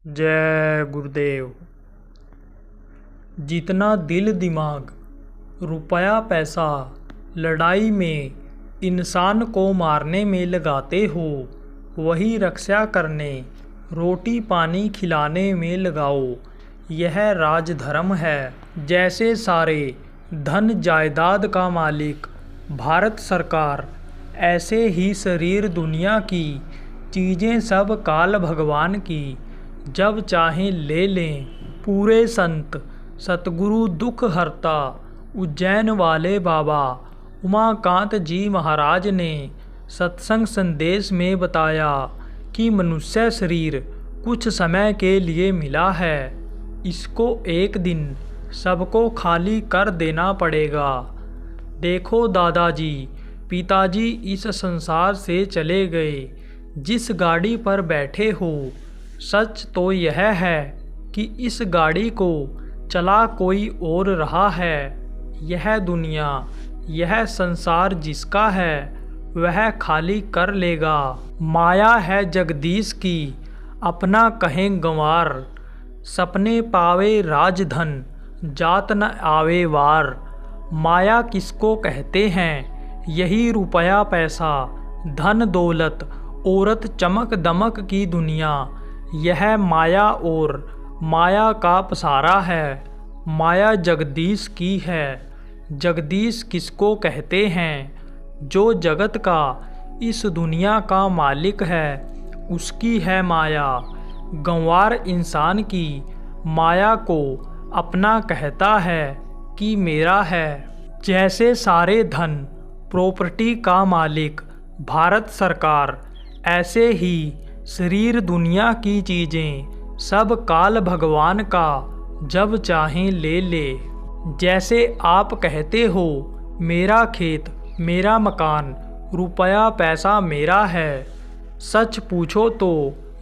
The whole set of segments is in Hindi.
जय गुरुदेव। जितना दिल दिमाग रुपया पैसा लड़ाई में इंसान को मारने में लगाते हो, वही रक्षा करने रोटी पानी खिलाने में लगाओ। यह राजधर्म है। जैसे सारे धन जायदाद का मालिक भारत सरकार, ऐसे ही शरीर दुनिया की चीज़ें सब काल भगवान की, जब चाहें ले लें। पूरे संत सतगुरु दुख हरता उज्जैन वाले बाबा उमाकांत जी महाराज ने सत्संग संदेश में बताया कि मनुष्य शरीर कुछ समय के लिए मिला है, इसको एक दिन सबको खाली कर देना पड़ेगा। देखो दादाजी पिताजी इस संसार से चले गए, जिस गाड़ी पर बैठे हो, सच तो यह है कि इस गाड़ी को चला कोई और रहा है। यह दुनिया, यह संसार जिसका है, वह खाली कर लेगा। माया है जगदीश की, अपना कहें गंवार, सपने पावे राजधन, जात न आवे वार। माया किसको कहते हैं? यही रुपया पैसा, धन दौलत, औरत चमक दमक की दुनिया, यह माया और माया का पसारा है। माया जगदीश की है। जगदीश किसको कहते हैं? जो जगत का, इस दुनिया का मालिक है, उसकी है माया। गंवार इंसान की माया को अपना कहता है कि मेरा है। जैसे सारे धन प्रॉपर्टी का मालिक भारत सरकार, ऐसे ही शरीर दुनिया की चीज़ें सब काल भगवान का, जब चाहें ले ले। जैसे आप कहते हो मेरा खेत मेरा मकान, रुपया पैसा मेरा है, सच पूछो तो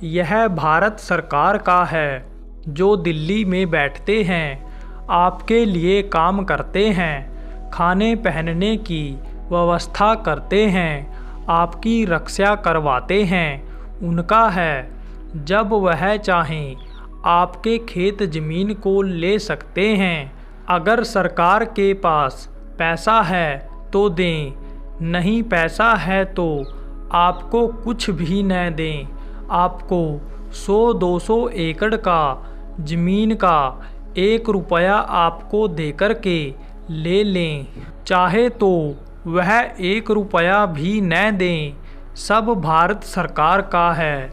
यह भारत सरकार का है। जो दिल्ली में बैठते हैं, आपके लिए काम करते हैं, खाने पहनने की व्यवस्था करते हैं, आपकी रक्षा करवाते हैं, उनका है। जब वह चाहें आपके खेत ज़मीन को ले सकते हैं। अगर सरकार के पास पैसा है तो दें, नहीं पैसा है तो आपको कुछ भी न दें। आपको 100-200 एकड़ का ज़मीन का 1 रुपया आपको देकर के ले लें। चाहे तो वह 1 रुपया भी न दें, सब भारत सरकार का है।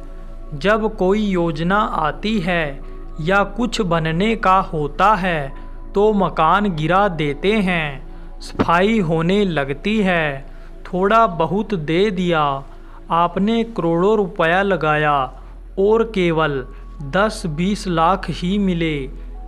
जब कोई योजना आती है या कुछ बनने का होता है तो मकान गिरा देते हैं, सफाई होने लगती है। थोड़ा बहुत दे दिया, आपने करोड़ों रुपया लगाया और केवल 10-20 लाख ही मिले।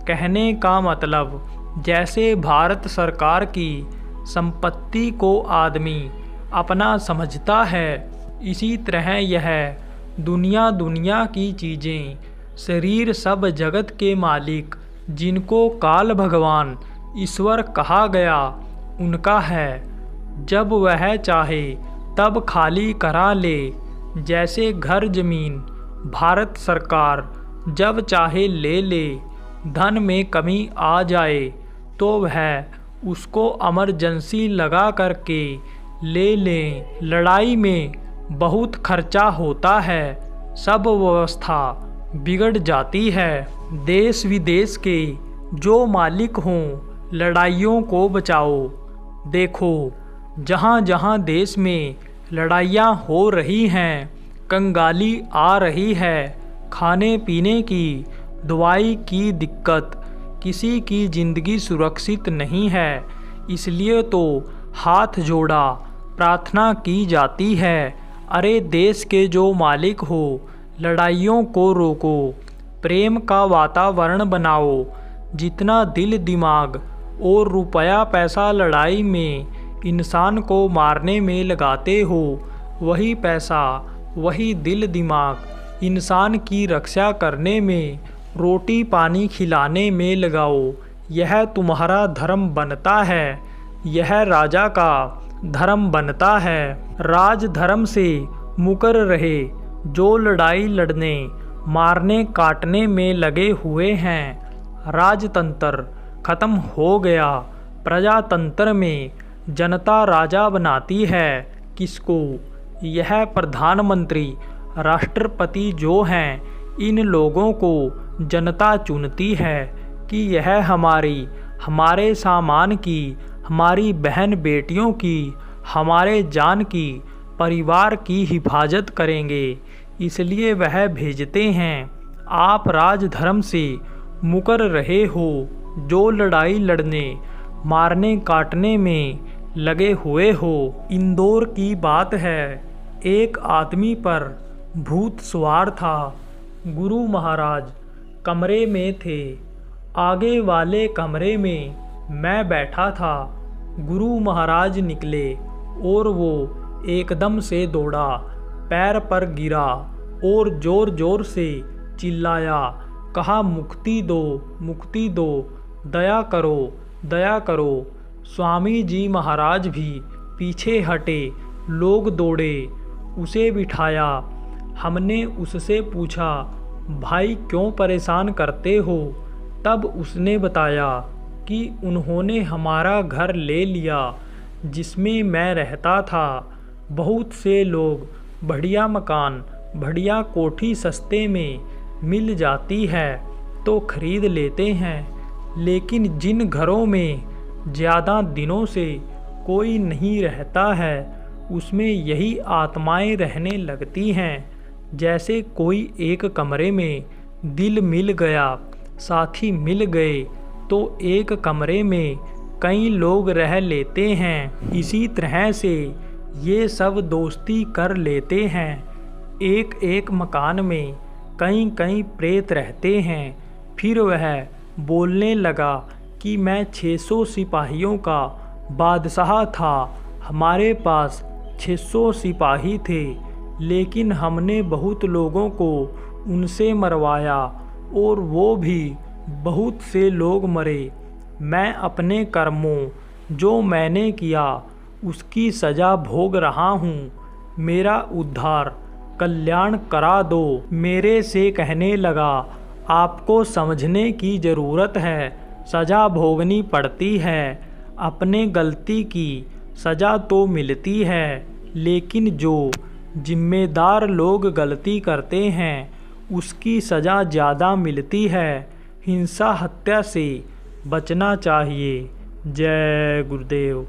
कहने का मतलब, जैसे भारत सरकार की संपत्ति को आदमी अपना समझता है, इसी तरह यह दुनिया की चीज़ें, शरीर सब जगत के मालिक, जिनको काल भगवान ईश्वर कहा गया, उनका है। जब वह चाहे तब खाली करा ले। जैसे घर जमीन भारत सरकार जब चाहे ले ले। धन में कमी आ जाए तो वह उसको इमरजेंसी लगा करके ले लें। लड़ाई में बहुत खर्चा होता है, सब व्यवस्था बिगड़ जाती है। देश विदेश के जो मालिक हों, लड़ाइयों को बचाओ। देखो जहाँ जहाँ देश में लड़ाइयाँ हो रही हैं, कंगाली आ रही है, खाने पीने की, दवाई की दिक्कत, किसी की ज़िंदगी सुरक्षित नहीं है। इसलिए तो हाथ जोड़ा प्रार्थना की जाती है, अरे देश के जो मालिक हो, लड़ाइयों को रोको, प्रेम का वातावरण बनाओ। जितना दिल दिमाग और रुपया पैसा लड़ाई में इंसान को मारने में लगाते हो, वही पैसा वही दिल दिमाग इंसान की रक्षा करने में, रोटी पानी खिलाने में लगाओ। यह तुम्हारा धर्म बनता है, यह राजा का धर्म बनता है। राज धर्म से मुकर रहे जो लड़ाई लड़ने मारने काटने में लगे हुए हैं। राजतंत्र खत्म हो गया, प्रजातंत्र में जनता राजा बनाती है किसको? यह प्रधानमंत्री राष्ट्रपति जो हैं, इन लोगों को जनता चुनती है कि यह हमारे सामान की, हमारी बहन बेटियों की, हमारे जान की, परिवार की हिफाजत करेंगे। इसलिए वह भेजते हैं। आप राजधर्म से मुकर रहे हो, जो लड़ाई लड़ने मारने काटने में लगे हुए हो। इंदौर की बात है, एक आदमी पर भूत सवार था। गुरु महाराज कमरे में थे। आगे वाले कमरे में मैं बैठा था। गुरु महाराज निकले और वो एकदम से दौड़ा, पैर पर गिरा और ज़ोर ज़ोर से चिल्लाया, कहा मुक्ति दो, मुक्ति दो, दया करो, दया करो। स्वामी जी महाराज भी पीछे हटे। लोग दौड़े, उसे बिठाया। हमने उससे पूछा, भाई क्यों परेशान करते हो? तब उसने बताया कि उन्होंने हमारा घर ले लिया जिसमें मैं रहता था। बहुत से लोग बढ़िया मकान, बढ़िया कोठी सस्ते में मिल जाती है तो खरीद लेते हैं, लेकिन जिन घरों में ज़्यादा दिनों से कोई नहीं रहता है उसमें यही आत्माएं रहने लगती हैं। जैसे कोई एक कमरे में दिल मिल गया, साथी मिल गए तो एक कमरे में कई लोग रह लेते हैं। इसी तरह से ये सब दोस्ती कर लेते हैं। एक एक मकान में कई कई प्रेत रहते हैं। फिर वह बोलने लगा कि मैं 600 सिपाहियों का बादशाह था। हमारे पास 600 सिपाही थे, लेकिन हमने बहुत लोगों को उनसे मरवाया और वो भी बहुत से लोग मरे। मैं अपने कर्मों जो मैंने किया उसकी सज़ा भोग रहा हूँ। मेरा उद्धार कल्याण करा दो। मेरे से कहने लगा, आपको समझने की ज़रूरत है, सज़ा भोगनी पड़ती है। अपने गलती की सज़ा तो मिलती है, लेकिन जो जिम्मेदार लोग गलती करते हैं उसकी सज़ा ज़्यादा मिलती है। हिंसा हत्या से बचना चाहिए। जय गुरुदेव।